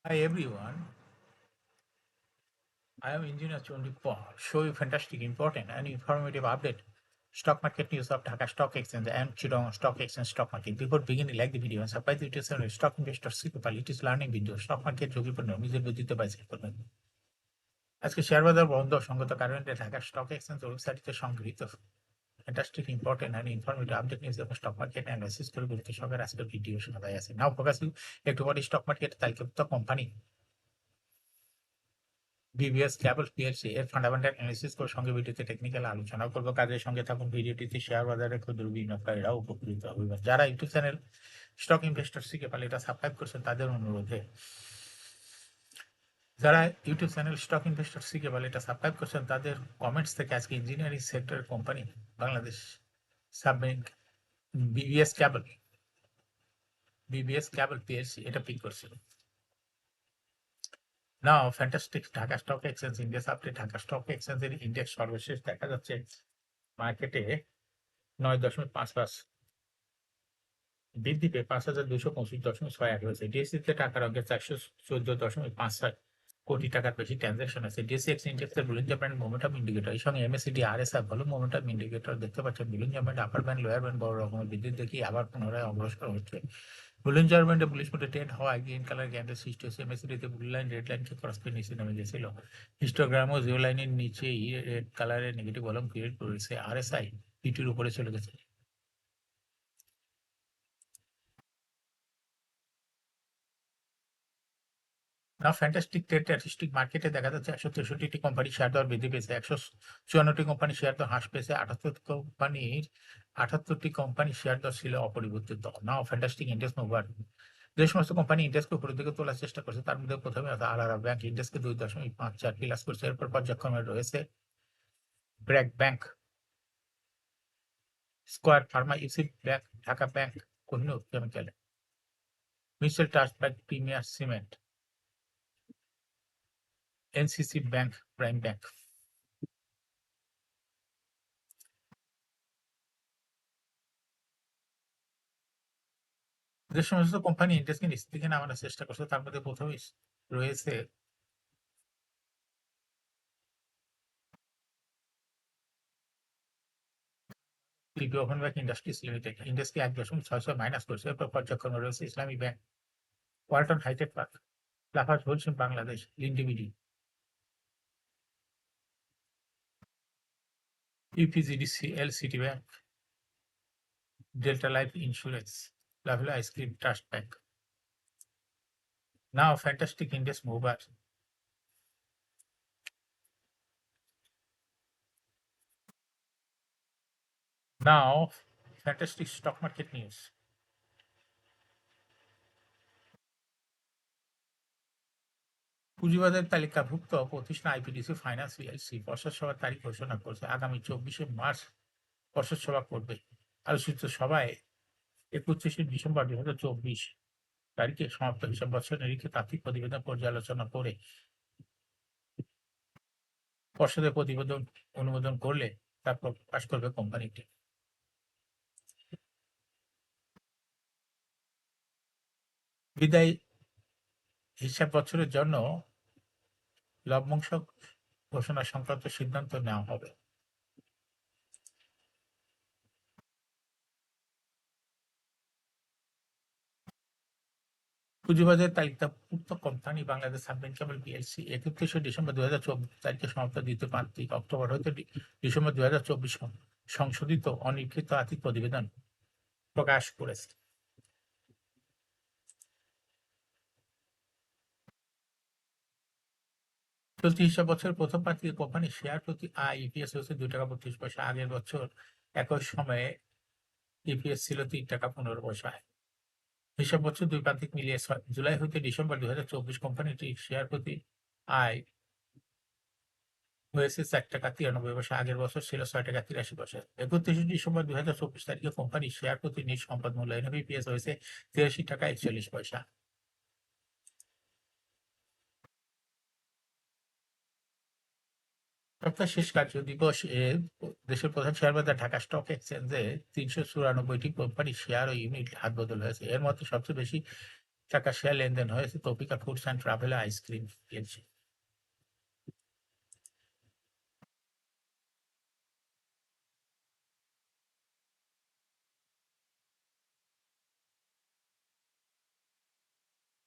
Hi everyone, I am Engineer Chondipal. Show you fantastic, important and informative update. Stock market news of Dhaka Stock Exchange and Chittagong Stock Exchange stock market. Before beginning, like the video and subscribe to YouTube channel. Stock Investor Sikapal. It is learning video. Stock market ঝুঁকিপূর্ণ নিজের বুদ্ধিতে বাইসেল করবেন। আজকে share বাজার বন্ধ সঙ্গত কারণে Dhaka stock exchange ওয়েবসাইটে সংগৃহীত fantastic, important and informative update news of stock market analysis করে গুরুত্ব সহকারে আজকের ভিডিও শোনায় আছে। নাও ফোকাস একটু পরে স্টক মার্কেট তালিকাভুক্ত কোম্পানি বিবিএস ক্যাবল পিএলসি এর ফান্ডামেন্টাল অ্যানালিসিস করে সঙ্গে ভিডিওতে টেকনিক্যাল আলোচনা করবো। কাজের সঙ্গে থাকুন। ভিডিওটিতে শেয়ার বাজারে ক্ষুদ্র বিনিয়োগকারীরাও উপকৃত হবেন। যারা ইউটিউব চ্যানেল স্টক ইনভেস্টর শিখে পালে এটা সাবস্ক্রাইব করছেন তাদের অনুরোধে তাদের কমেন্টস থেকে আজকে ইঞ্জিনিয়ারিং সেক্টর কোম্পানি বাংলাদেশ সাব ব্যাংক বিবিএস ক্যাবল পিএলসি এটা পিক করছিল। Now fantastic Dhaka stock exchange index update. Dhaka stock এক্সচেঞ্জের ইন্ডেক্স সর্বশেষ দেখা যাচ্ছে মার্কেটে 9.55 বৃদ্ধি পেয়ে 5,225.61 হয়েছে। ডিএসসিতে টাকার অঙ্কে 414.56 কোটি টাকার বেশি ট্রানজাকশন আছে। ডিএসসি ইন্ডেক্সের বুলিঞ্জার ব্যান্ড মোমেন্টাম ইন্ডিকেটর এর সঙ্গে এমএসসিডি আরএসআই ভালো মোমেন্টাম ইন্ডিকেটর দেখতে পাচ্ছেন। Bollinger band upper band lower band বড় রকমের বৃদ্ধি দেখি আবার পুনরায় অগ্রসর হচ্ছে। বুলিঞ্জার ব্যান্ডে বুলিশ মোডে ট্রেন্ড হওয়ায় গ্রিন কালার ক্যান্ডেল সৃষ্টি হচ্ছে। এমএসসিডিতে ব্লু লাইন রেড লাইনকে ক্রস করে নিচে নেমে গেছিল। হিস্টোগ্রাম ও জিরো লাইনের নিচেই রেড কালারের নেগেটিভ ভলিউম ক্রিয়েট করেছে। আরএসআই পিটির উপরে চলে গেছে। নাও ফ্যান্টাস্টিক ট্রেড স্ট্যাটিস্টিক মার্কেটে দেখা যাচ্ছে 163টি কোম্পানি শেয়ার দর বৃদ্ধি পেয়েছে। 154টি কোম্পানি শেয়ার দর হ্রাস পেয়েছে। 78টি কোম্পানি শেয়ার দর ছিল অপরিবর্তিত। নাও ফ্যান্টাস্টিক ইন্ডেক্স মুভার যে সমস্ত কোম্পানি ইন্ডেক্সকে উপরের দিকে তোলার চেষ্টা করছে তার মধ্যে প্রথমে আছে আলারা ব্যাংক। ইন্ডেক্সকে 2.54 প্লাস করছে। এরপর পর্যায়ক্রমে রয়েছে BRAC Bank, Square Pharma, UCB Bank, Dhaka Bank, Kohinoor Chemical, Mutual Trust Bank, Premier Cement, NCC Bank, Prime Bank. যে সমস্ত কোম্পানি ইন্ডেক্সকে নিচ থেকে নামানোর চেষ্টা করছে তার মধ্যে প্রথমেই রয়েছে PP Woven Bag Industries Limited. ইন্ডেক্সকে 1.66 মাইনাস করছে। এরপর পর্যায়ক্রমে রয়েছে Islami Bank, Walton Hitech Park, Lafarge Holcim Bangladesh, Linde BD, UPGDCL, City Bank, Delta Life Insurance, Lovello Ice Cream Trust Bank. Now fantastic index mover now fantastic stock market news. পুঁজিবাজার তালিকাভুক্ত প্রতিষ্ঠান IPDC finance PLC পর্ষদ সভার তারিখ ঘোষণা করেছে। আগামী 24শে মার্চ পর্ষদ সভা করবে। আলোচিত সভায় 31শে ডিসেম্বর 2024 তারিখে সমাপ্ত হিসাব বছর নিরীক্ষে তাত্ত্বিক প্রতিবেদন পর্যালোচনা করে পর্ষদের প্রতিবেদন অনুমোদন করলে তা প্রকাশ করবে কোম্পানিটি। বিদায়ী হিসাব বছরের জন্য লভ্যাংশ ঘোষণা সংক্রান্ত সিদ্ধান্ত নেওয়া হবে। পুঁজিবাজার তালিকাভুক্ত company Bangladesh Submarine Cable PLC 31শে ডিসেম্বর 2024 তারিখে সমাপ্ত দ্বিতীয় প্রান্তিক অক্টোবর হতে ডিসেম্বর 2024 সংশোধিত অনির্ধারিত আর্থিক প্রতিবেদন প্রকাশ করেছে। চলতি হিসাব বছরের প্রথম প্রান্তিকে কোম্পানির শেয়ার প্রতি আয় ইপিএস হয়েছে 2 টাকা 32 পয়সা। আগের বছর একই সময়ে ইপিএস ছিল 3 টাকা 15 পয়সা। হিসাব বছর দুই প্রান্তিক মিলিয়ে জুলাই হতে ডিসেম্বর 2024 কোম্পানিটির শেয়ার প্রতি আয় হয়েছে 4 টাকা 93 পয়সা। আগের বছর ছিল 6 টাকা 83 পয়সা। 31শে ডিসেম্বর 2024 তারিখে কোম্পানির শেয়ার প্রতি নিজ সম্পদ মূল্য এনএভিপিএস হয়েছে 83 টাকা 41 পয়সা। সপ্তাহ শেষ কার্য দিবস দেশের প্রধান শেয়ার বাজার ঢাকা স্টক এক্সচেঞ্জে 394টি কোম্পানি শেয়ার ও ইউনিট হাত বদল হয়েছে। এর মধ্যে সবচেয়ে বেশি টাকা শেয়ার লেনদেন হয়েছে Tofika foods and travel ice cream PLC.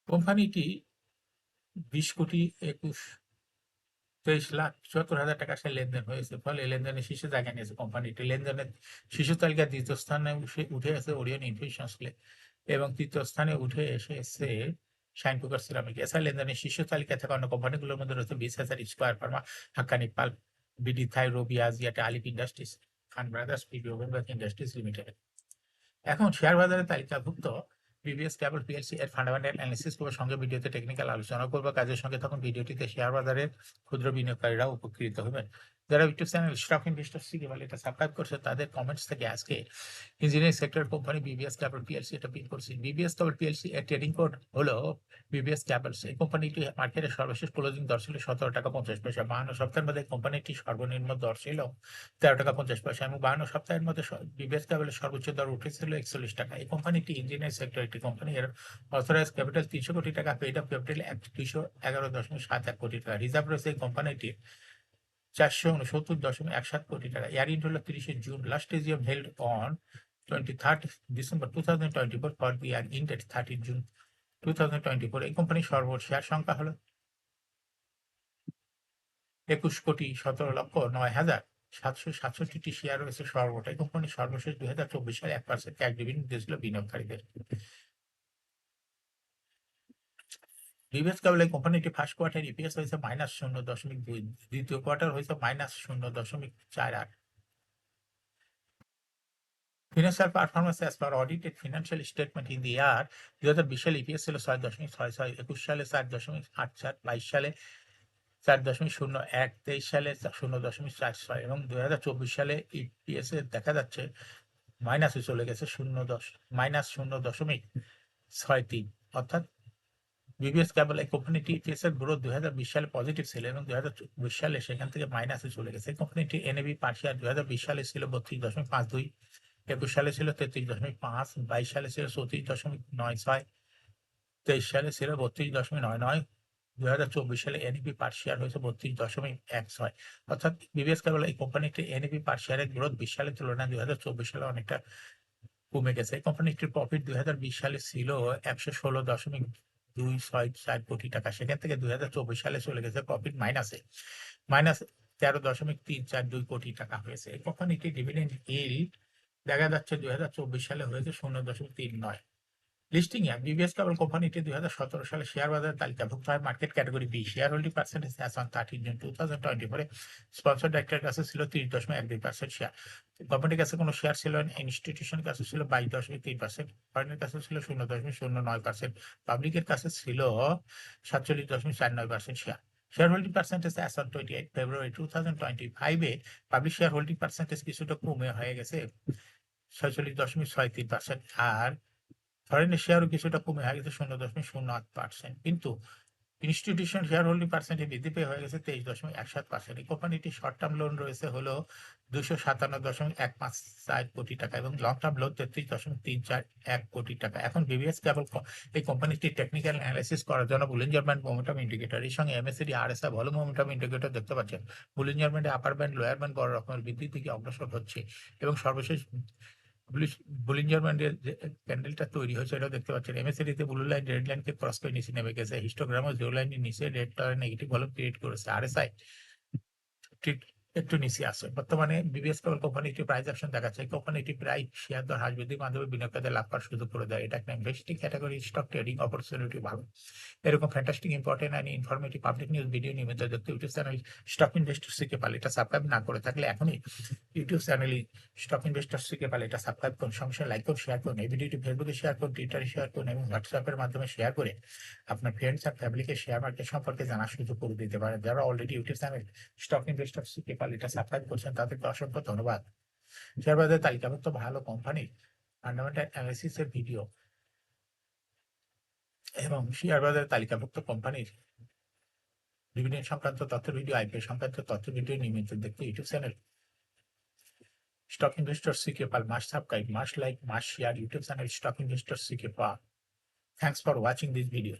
কোম্পানিটি 20,21,23,74,000 টাকা শেয়ার লেনদেন হয়েছে, ফলে লেনদেনের শীর্ষে জায়গা নিয়েছে কোম্পানিটি। লেনদেনের শীর্ষ তালিকার দ্বিতীয় স্থানে উঠে এসে ওরিয়ন ইনফিউশনস এবং তৃতীয় স্থানে উঠে এসেছে শাইন কুকার সিরামিক। এছাড়া লেনদেনের শীর্ষ তালিকায় থাকা অন্য কোম্পানিগুলোর মধ্যে রয়েছে 20,000, Square Pharma, Hakkani Pulp, BD Thai, Robi Axiata, আলিপ Industries, Khan Brothers, PP Woven Bag Industries Limited. এখন শেয়ার বাজারে তালিকাভুক্ত বিবিএস কেবল পিএলসি এর ফান্ডামেন্টাল অ্যানালিসিস করবো, সঙ্গে ভিডিওতে টেকনিক্যাল আলোচনা করবো। কাজের সঙ্গে তখন ভিডিওটিতে শেয়ার বাজারের ক্ষুদ্র বিনিয়োগকারীরা উপকৃত হবেন। যারা ইউটিউব চ্যানেল স্টক ইনভেস্টর বলে এটা সাবস্ক্রাইব করছে, তাদের কমেন্টস থেকে আজকে engineering sector company BBS Cable PLC এটা পিন করছি। বিবিএস কেবল পিএলসি এর ট্রেডিং কোড হলো বিবিএস কেবলস। এই কোম্পানিটি মার্কেটের সর্বশেষ ক্লোজিং দর ছিল 17 টাকা 50 পয়সা। 52 সপ্তাহের মধ্যে কোম্পানিটি সর্বনিম্ন দর ছিল 13 টাকা 50 পয়সা এবং 52 সপ্তাহের মধ্যে বিবিএস কেবলের সর্বোচ্চ দর উঠেছিল 41 টাকা। এই কোম্পানিটি ইঞ্জিনিয়ারিং সেক্টর একটি কোম্পানি। এর অথরাইজ ক্যাপিটাল 300 কোটি টাকা, পেইড আপ ক্যাপিটাল 211.71 কোটি টাকা। রিজার্ভ রয়েছে এই কোম্পানিটি 469.17 কোটি টাকা। ইয়ার-এন্ড হলো 30 June. Last AGM held on 23rd December 2024 for the year end 30 June 2024। এই কোম্পানির সর্বমোট শেয়ার সংখ্যা হলো 21,17,09,767টি শেয়ার রয়েছে সর্বমোট। এই কোম্পানি সর্বশেষ 2024 সালে 1% ক্যাশ ডিভিডেন্ড দিয়েছিল বিনিয়োগকারীদের। বিবিএস কেবল এই কোম্পানিটি ফার্স্ট কোয়ার্টার ইপিএস হয়েছে -0.2, দ্বিতীয় কোয়ার্টার হয়েছে -0.48। Financial performance as per audited financial statement in the year 2020 সালে ইপিএস ছিল 6.66, 21 সালে 4.84, 22 সালে 4.01, 23 সালে 0.46 এবং 2024 সালে ইপিএস এ দেখা যাচ্ছে মাইনাসে চলে গেছে -0.63। অর্থাৎ বিবিএস কেবল এই কোম্পানিটি ইপিএস এর গ্রোথ 2020 সালে পজিটিভ ছিল এবং 2024 সালে সেখান থেকে মাইনাসে চলে গেছে। এই কোম্পানিটি এনএবি পার শেয়ার 2020 সালে ছিল 32.52, 21 সালে ছিল 33.5, 22 সালে ছিল 34.96, 23 সালে ছিল 32.99, 2024 সালে এনএবি পার শেয়ার হয়েছে 32.16। অর্থাৎ বিবিএস কেবল এই কোম্পানিটি এনএবি পার শেয়ারের গ্রোথ 20 সালের তুলনায় 2024 সালে অনেকটা কমে গেছে। এই কোম্পানিটির প্রফিট 2020 সালে ছিল 116.264 কোটি টাকা। সেখান থেকে 2024 সালে চলে গেছে প্রফিট -13.342 কোটি টাকা হয়েছে। এই কোম্পানিটি ডিভিডেন্ড ইল্ড দেখা যাচ্ছে 2024 সালে হয়েছে 0.39। লিস্টিং এ বিবিএস কেবল কোম্পানিটি 2017 সালে শেয়ার বাজারে তালিকাভুক্ত হয় market category B. Share holding percentage as on 13 June 2024 sponsor ডাইরেক্টরের কাছে ছিল 30.12% শেয়ার। কোম্পানির কাছে কোনো শেয়ার ছিল না। ইনস্টিটিউশনের কাছে ছিল 22.3%, ফরেনের কাছে ছিল 0.09%, পাবলিকের কাছে ছিল 47.49% share. Share holding percentage as on 28 February 2025 a public share holding percentage কিছুটা কমে হয়ে গেছে 46.63%, আর ফরেনের শেয়ারও কিছুটা কমে হয়ে গেছে 0.08%, কিন্তু ইনস্টিটিউশন শেয়ার হোল্ডিং পার্সেন্টে বৃদ্ধি পেয়ে হয়ে গেছে 23.17%। এই কোম্পানিটি শর্ট টার্ম লোন রয়েছে হলো 257.154 কোটি টাকা এবং লং টার্ম লোন 33.341 কোটি টাকা। এখন বিবিএস কেবল এই কোম্পানিটির টেকনিক্যাল অ্যানালাইসিস করার জন্য বুলিঞ্জার ব্যান্ড মোমেন্টাম ইন্ডিকেটর এর সঙ্গে MACD RSI volume momentum indicator দেখতে পাচ্ছেন। বুলিঞ্জার ব্যান্ডে আপার ব্যান্ড লোয়ার ব্যান্ড বড় রকমের বৃদ্ধির দিকে অগ্রসর হচ্ছে এবং সর্বশেষ বুলিঞ্জার ব্যান্ডের যে ক্যান্ডেলটা তৈরি হয়েছে এটাও দেখতে পাচ্ছেন। এমএসিডি তে ব্লু লাইন রেড লাইনকে ক্রস করে নিচে নেমে গেছে। হিস্টোগ্রামও জিরো লাইনের নিচে red colour negative volume create করেছে। আরএসআই ঠিক একটু নিচে আছে। বর্তমানে বিবিএস কেবল কোম্পানিটি প্রাইস অ্যাকশন দেখাচ্ছে। এই কোম্পানিটি প্রায় শেয়ার দর হ্রাস বৃদ্ধির মাধ্যমে বিনিয়োগকারীদের লাভ করার সুযোগ করে দেয়। এটা একটা investing category stock trading opportunity ভালো। এরকম fantastic important and informative public news video নিয়মিত দেখতে YouTube channel Stock Investor CK Pal এটা সাবস্ক্রাইব না করে থাকলে এখনই ইউটিউব চ্যানেলে স্টক ইনভেস্টর সিকে পাল এটা সাবস্ক্রাইব করুন, সঙ্গে লাইক করুন, শেয়ার করুন। এই ভিডিওটি ফেসবুকে শেয়ার করুন, টুইটারে শেয়ার করুন এবং হোয়াটসঅ্যাপের মাধ্যমে শেয়ার করে আপনার ফ্রেন্ডস আর ফ্যামিলিকে শেয়ার মার্কেট সম্পর্কে জানার সুযোগ করে দিতে পারেন। যারা already YouTube channel Stock Investor CK Pal এটা সাবস্ক্রাইব করছেন তাদেরকে অসংখ্য ধন্যবাদ। শেয়ার বাজারে তালিকাভুক্ত ভালো কোম্পানির ফান্ডামেন্টাল অ্যানালিসিস এর ভিডিও এবং শেয়ার বাজারে তালিকাভুক্ত কোম্পানির ডিভিডেন্ড সংক্রান্ত তথ্যের ভিডিও, আইপিও সংক্রান্ত তথ্যের ভিডিও নিয়মিত দেখতে YouTube channel Stock Investor CK Pal must subscribe, must like, must share YouTube channel Stock Investor CK Pal. Thanks for watching this video.